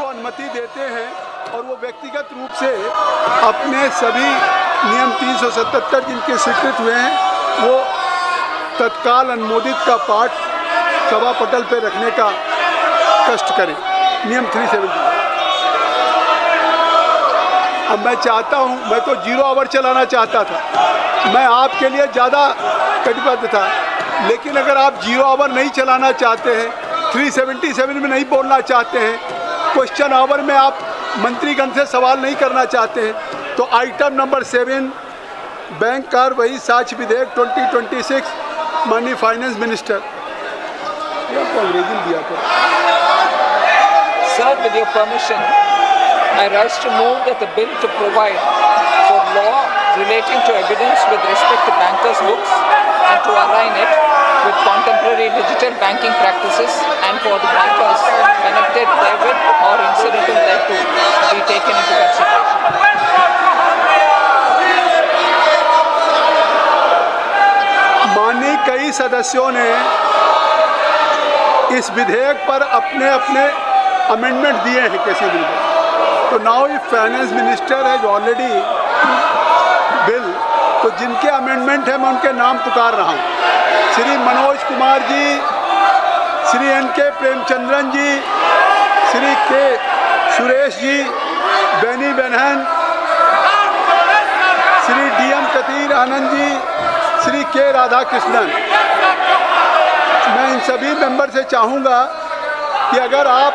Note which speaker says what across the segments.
Speaker 1: को अनुमति देते हैं और वो व्यक्तिगत रूप से अपने सभी नियम 377 जिनके स्वीकृत हुए हैं वो तत्काल अनुमोदित का पाठ सभा पटल पर रखने का कष्ट करें। नियम 370। अब मैं चाहता हूं, मैं तो 0 आवर चलाना चाहता था, मैं आपके लिए ज़्यादा कटिबद्ध था, लेकिन अगर आप 0 आवर नहीं चलाना चाहते हैं, 377 में नहीं बोलना चाहते हैं, क्वेश्चन आवर में आप मंत्रीगण से सवाल नहीं करना चाहते हैं, तो आइटम नंबर 7 बैंक कार्यवाही साक्ष्य विधेयक 2026 माननीय फाइनेंस मिनिस्टर आपको अंग्रेजी में दिया था।
Speaker 2: Sir, with your permission, I rise to move that the bill to provide for law relating to evidence with respect to bankers' books and to align it with contemporary digital banking practices and for the matters connected therewith or incidental thereto be taken into consideration.
Speaker 1: माननीय कई सदस्यों ने इस विधेयक पर अपने अपने amendment दिए हैं किसी बिल पर। तो नाउ इफ फाइनेंस मिनिस्टर है ऑलरेडी बिल, तो जिनके अमेंडमेंट है मैं उनके नाम पुकार रहा हूँ। श्री मनोज कुमार जी, श्री N.K. प्रेमचंद्रन जी, Shri K. Suresh ji, Beni बेनहन, Shri D.M. कतीर Anand ji, Shri K. Radhakrishnan. मैं इन सभी मेंबर से चाहूँगा कि अगर आप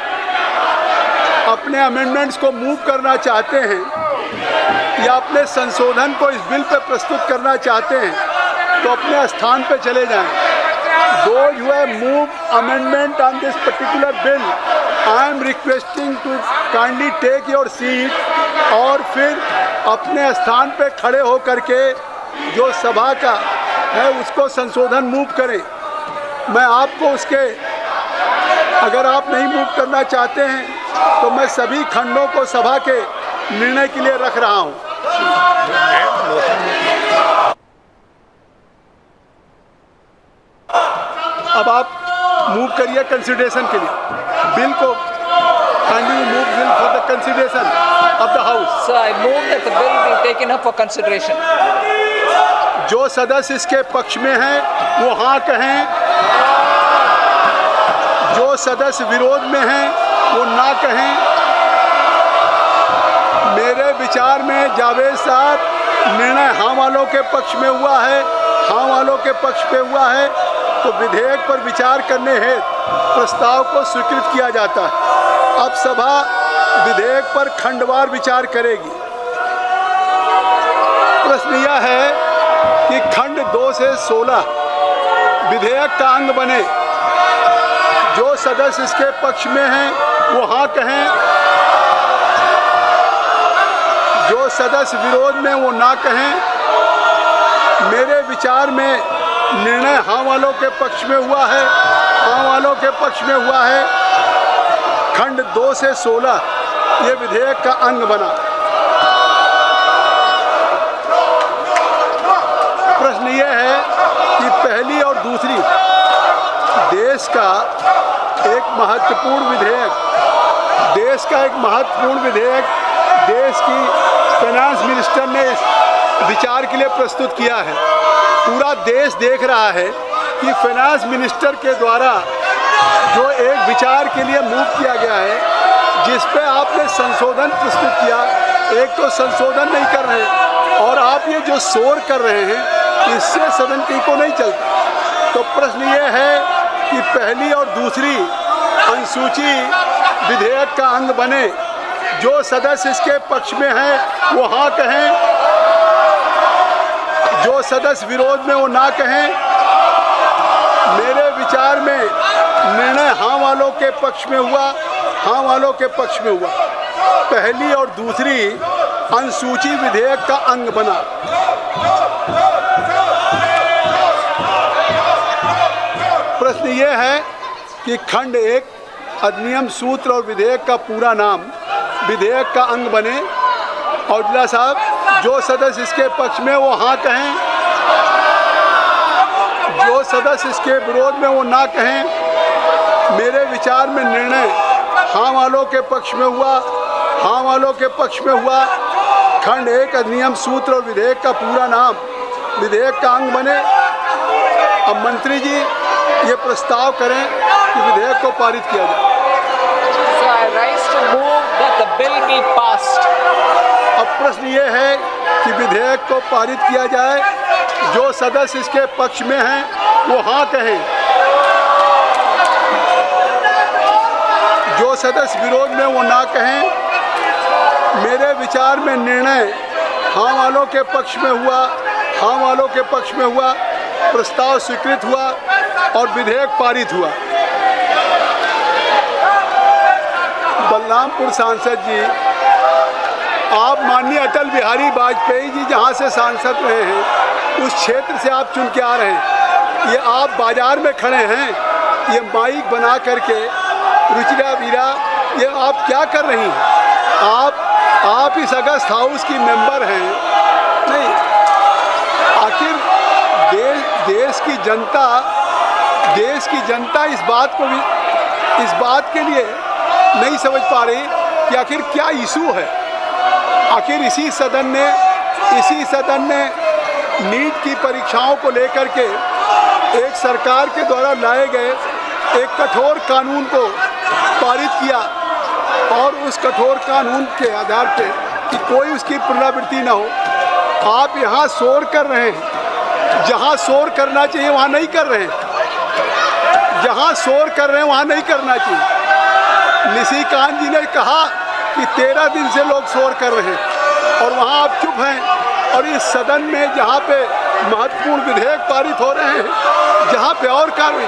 Speaker 1: अपने अमेंडमेंट्स को मूव करना चाहते हैं या अपने संशोधन को इस बिल पर प्रस्तुत करना चाहते हैं तो अपने स्थान पर चले जाएं। Though you have moved amendment on this particular bill, I am requesting to kindly take your seat और फिर अपने स्थान पे खड़े हो करके जो सभा का है उसको संशोधन मूव करें। मैं आपको उसके, अगर आप नहीं मूव करना चाहते हैं तो मैं सभी खंडों को सभा के निर्णय के लिए रख रहा हूं। अब आप मूव करिए कंसिडरेशन के लिए बिल को। Kindly move bill for the consideration of the house.
Speaker 2: Sir, I move that the bill be taken up for consideration.
Speaker 1: जो सदस्य इसके पक्ष में हैं वो हाँ कहें, जो सदस्य विरोध में हैं वो ना कहें। मेरे विचार में जावेद साहब निर्णय हाँ वालों के पक्ष में हुआ है, हाँ वालों के पक्ष पे हुआ है, तो विधेयक पर विचार करने हेतु प्रस्ताव को स्वीकृत किया जाता है। अब सभा विधेयक पर खंडवार विचार करेगी। प्रश्न यह है कि खंड 2 से 16 विधेयक का अंग बने। जो सदस्य इसके पक्ष में हैं वो हाँ कहें, जो सदस्य विरोध में वो ना कहें। मेरे विचार में निर्णय हाँ वालों के पक्ष में हुआ है, हाँ वालों के पक्ष में हुआ है। खंड 2 से 16 ये विधेयक का अंग बना। प्रश्न ये है कि पहली और दूसरी देश का एक महत्वपूर्ण विधेयक देश की फाइनेंस मिनिस्टर ने इस विचार के लिए प्रस्तुत किया है। पूरा देश देख रहा है कि फाइनेंस मिनिस्टर के द्वारा जो एक विचार के लिए मूव किया गया है, जिस पे आपने संशोधन प्रस्तुत किया, एक तो संशोधन नहीं कर रहे और आप ये जो शोर कर रहे हैं इससे सदन को नहीं चलता। तो प्रश्न ये है कि पहली और दूसरी अनुसूची विधेयक का अंग बने। जो सदस्य इसके पक्ष में हैं वो हाँ कहें, जो सदस्य विरोध में वो ना कहें। मेरे विचार में निर्णय हाँ वालों के पक्ष में हुआ, हाँ वालों के पक्ष में हुआ। पहली और दूसरी अनुसूची विधेयक का अंग बना। प्रश्न ये है कि खंड 1 अधिनियम सूत्र और विधेयक का पूरा नाम विधेयक का अंग बने। औजला साहब, जो सदस्य इसके पक्ष में वो हाँ कहें, जो सदस्य इसके विरोध में वो ना कहें। मेरे विचार में निर्णय हाँ वालों के पक्ष में हुआ, हाँ वालों के पक्ष में हुआ। खंड 1 अधिनियम सूत्र और विधेयक का पूरा नाम विधेयक का अंग बने। अब मंत्री जी ये प्रस्ताव करें कि विधेयक को पारित किया जाए।
Speaker 2: So I rise to move that the bill be passed.
Speaker 1: अब प्रश्न ये है कि विधेयक को पारित किया जाए। जो सदस्य इसके पक्ष में हैं वो हाँ कहें, जो सदस्य विरोध में वो ना कहें। मेरे विचार में निर्णय हाँ वालों के पक्ष में हुआ, हाँ वालों के पक्ष में हुआ। प्रस्ताव स्वीकृत हुआ और विधेयक पारित हुआ। बलरामपुर सांसद जी, आप माननीय अटल बिहारी वाजपेयी जी जहाँ से सांसद रहे हैं उस क्षेत्र से आप चुन के आ रहे हैं। ये आप बाजार में खड़े हैं, ये माइक बना करके रुचिरा वीरा, ये आप क्या कर रही हैं? आप इस अगस्त हाउस की मेंबर हैं। नहीं, आखिर देश की जनता इस बात के लिए नहीं समझ पा रही कि आखिर क्या इशू है। आखिर इसी सदन ने नीट की परीक्षाओं को लेकर के एक सरकार के द्वारा लाए गए एक कठोर कानून को पारित किया और उस कठोर कानून के आधार पे कि कोई उसकी पुनरावृत्ति ना हो। आप यहाँ शोर कर रहे हैं, जहाँ शोर करना चाहिए वहाँ नहीं कर रहे हैं, जहाँ शोर कर रहे हैं वहाँ नहीं करना चाहिए। निशिकांत जी ने कहा कि 13 दिन से लोग शोर कर रहे हैं और वहाँ आप चुप हैं। और इस सदन में जहाँ पे महत्वपूर्ण विधेयक पारित हो रहे हैं, जहाँ पे और कार्य,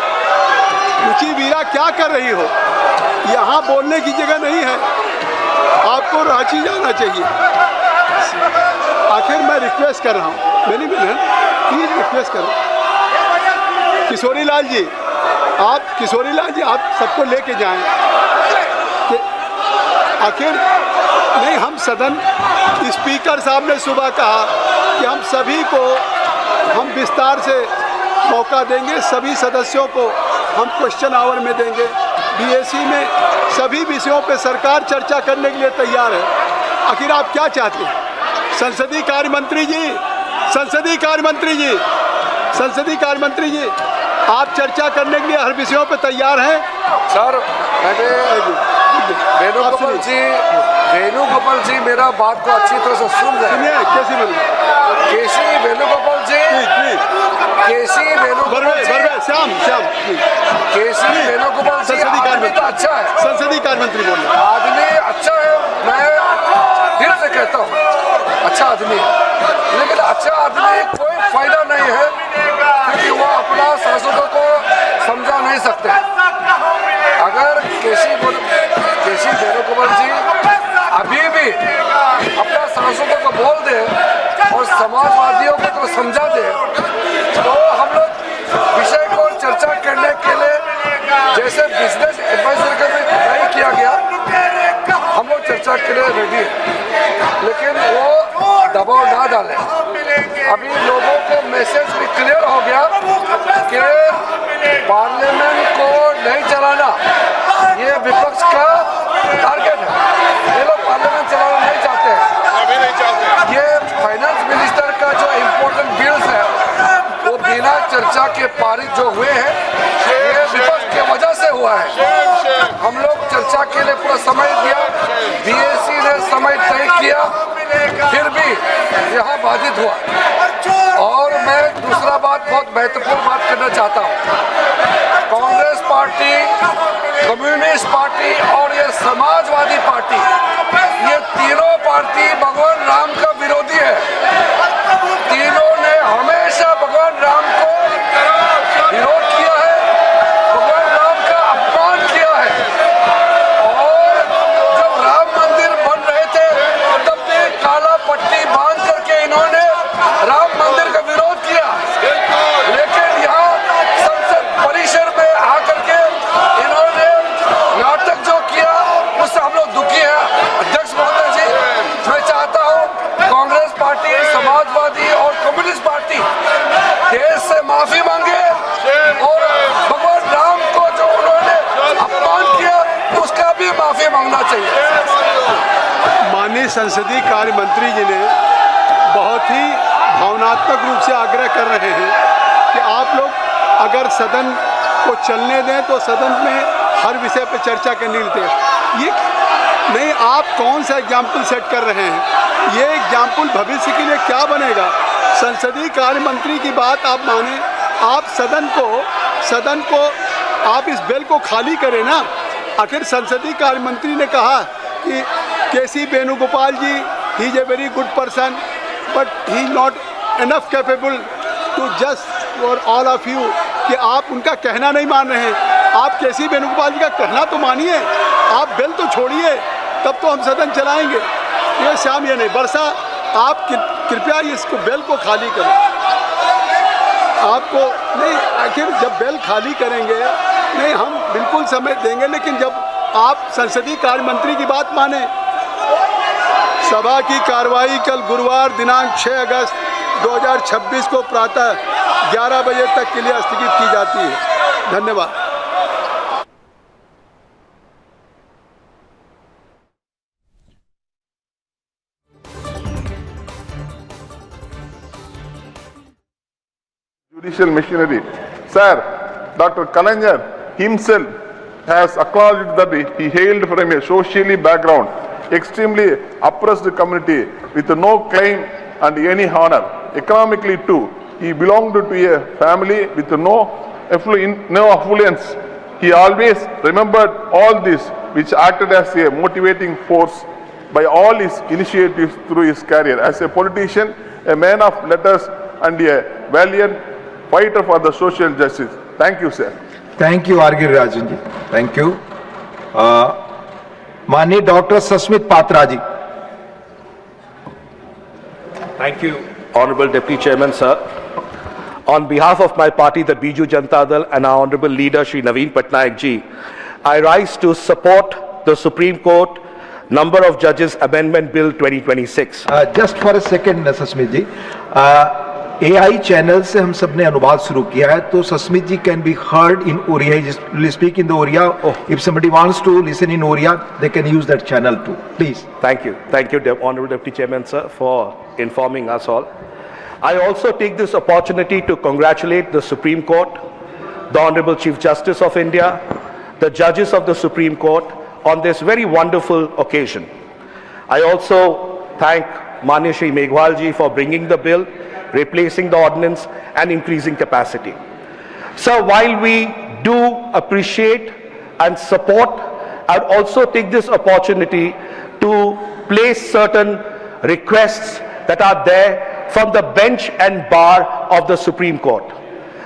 Speaker 1: रुचि वीरा क्या कर रही हो? यहाँ बोलने की जगह नहीं है, आपको रांची जाना चाहिए। आखिर मैं रिक्वेस्ट कर रहा हूँ, मेरी बहन प्लीज रिक्वेस्ट कर रहा हूँ, किशोरी लाल जी आप सबको लेके जाएं कि आखिर नहीं, हम सदन स्पीकर साहब ने सुबह कहा कि हम सभी को हम विस्तार से मौका देंगे, सभी सदस्यों को हम क्वेश्चन आवर में देंगे। बीएससी में सभी विषयों पे सरकार चर्चा करने के लिए तैयार है। आखिर आप क्या चाहते हैं? संसदीय कार्य मंत्री जी, आप चर्चा करने के लिए हर विषयों पे तैयार हैं?
Speaker 3: सर, वेणुगोपाल जी मेरा बात को अच्छी तरह से सुन रहे हैं।
Speaker 1: कैसी बोलिए?
Speaker 3: केसी वेणुगोपाल जी,
Speaker 1: श्याम
Speaker 3: केसी वेणुगोपाल जी आदमी तो अच्छा है,
Speaker 1: संसदीय कार्य मंत्री बोल रहे हैं।
Speaker 3: आदमी अच्छा है, मैं दिल से कहता हूँ अच्छा आदमी है, लेकिन अच्छा आदमी कोई फायदा नहीं है क्योंकि वो अपना सांसदों को समझा नहीं सकते। अगर केसी वेणुगोपाल जी अभी भी अपना सांसदों को बोल दे और समाजवादियों को तो समझा दे, तो हम लोग विषय को चर्चा करने के लिए जैसे बिजनेस एडवाइजर का भी नहीं किया गया, हम लोग चर्चा के लिए रेडी है, लेकिन वो दबाव ना डालें। अभी लोगों को मैसेज भी क्लियर हो गया कि पार्लियामेंट को नहीं चलाना ये विपक्ष का टारगेट है। ये लोग पार्लियामेंट चलाना नहीं चाहते हैं। ये फाइनेंस मिनिस्टर का जो इम्पोर्टेंट बिल्स है वो बिना चर्चा के पारित जो हुए हैं, ये विपक्ष की वजह से हुआ है। हम लोग चर्चा के लिए पूरा समय दिया, बीएससी ने समय तय किया, फिर भी यहाँ बाधित हुआ। और मैं दूसरा बात, बहुत महत्वपूर्ण बात करना चाहता हूँ। कांग्रेस पार्टी, कम्युनिस्ट पार्टी और ये समाजवादी पार्टी, ये तीनों पार्टी भगवान राम का विरोधी है। तीनों ने हमेशा भगवान राम को विरोध किया है, भगवान राम का अपमान किया है। और जब राम मंदिर बन रहे थे तब भी काला पट्टी बांध करके इन्होंने राम मंदिर का विरोध किया, लेकिन यहाँ संसद परिसर में आकर के इन्होंने नाटक जो किया उससे हम लोग दुखी हैं। अध्यक्ष महोदय जी, मैं चाहता हूँ कांग्रेस का भी माफी मांगना चाहिए।
Speaker 1: माननीय संसदीय कार्य मंत्री जी ने बहुत ही भावनात्मक रूप से आग्रह कर रहे हैं कि आप लोग अगर सदन को चलने दें तो सदन में हर विषय पर चर्चा करनी होती है। ये नहीं, आप कौन सा एग्जाम्पल सेट कर रहे हैं? ये एग्जाम्पल भविष्य के लिए क्या बनेगा? संसदीय कार्य मंत्री की बात आप माने, आप सदन को आप इस बिल को खाली करें ना। आखिर संसदीय कार्य मंत्री ने कहा कि K C Venugopal ji he is a very good person but he not enough capable to just for all of you, कि आप उनका कहना नहीं मान रहे हैं। आप केसी वेणुगोपाल जी का कहना तो मानिए, आप बिल तो छोड़िए, तब तो हम सदन चलाएंगे। ये शाम ये नहीं, वर्षा आप कृपया इसको बिल को खाली करें। आपको नहीं, आखिर जब बिल खाली करेंगे नहीं, हम बिल्कुल समय देंगे, लेकिन जब आप संसदीय कार्य मंत्री की बात माने। सभा की कार्रवाई कल गुरुवार दिनांक 6 अगस्त 2026 को प्रातः 11 बजे तक के लिए स्थगित की जाती है। धन्यवाद।
Speaker 4: Judicial machinery. Sir, Dr. Kalainar himself has acknowledged that he hailed from a socially background, extremely oppressed community with no claim and any honor. Economically too, he belonged to a family with no affluence. He always remembered all this, which acted as a motivating force by all his initiatives through his career. As a politician, a man of letters and a valiant fighter for the social justice. Thank you, sir.
Speaker 5: Thank you, R. Girirajan ji. Thank you. माननीय doctor Sasmit Patra ji.
Speaker 6: Thank you, Honorable Deputy Chairman, sir. On behalf of my party, the Biju Janata Dal, and our Honorable Leader, Shri Naveen Patnaik ji, I rise to support the Supreme Court Number of Judges Amendment Bill 2026.
Speaker 5: Just for a second, Sasmit ji. AI channel से हम सब ने अनुवाद शुरू किया है, तो सस्मित जी can be heard in Oriya. He speak in the Oriya. If somebody wants to listen in Oriya, they can use that channel too. Please.
Speaker 6: Thank you, Honorable Deputy Chairman, sir, for informing us all. I also take this opportunity to congratulate the Supreme Court, the Honorable Chief Justice of India, the judges of the Supreme Court on this very wonderful occasion. I also thank Manya Shri Meghwal ji for bringing the bill, replacing the ordinance and increasing capacity. So while we do appreciate and support, I'd also take this opportunity to place certain requests that are there from the bench and bar of the Supreme Court.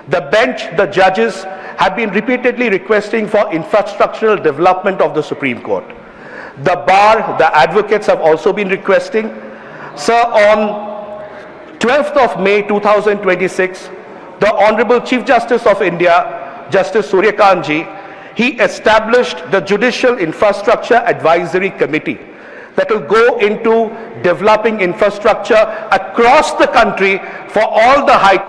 Speaker 6: The bench, the judges, have been repeatedly requesting for infrastructural development of the Supreme Court. The bar, the advocates have also been requesting. Sir, on 12th of May 2026, the Honorable Chief Justice of India, Justice Surya Kant ji, he established the Judicial Infrastructure Advisory Committee that will go into developing infrastructure across the country for all the high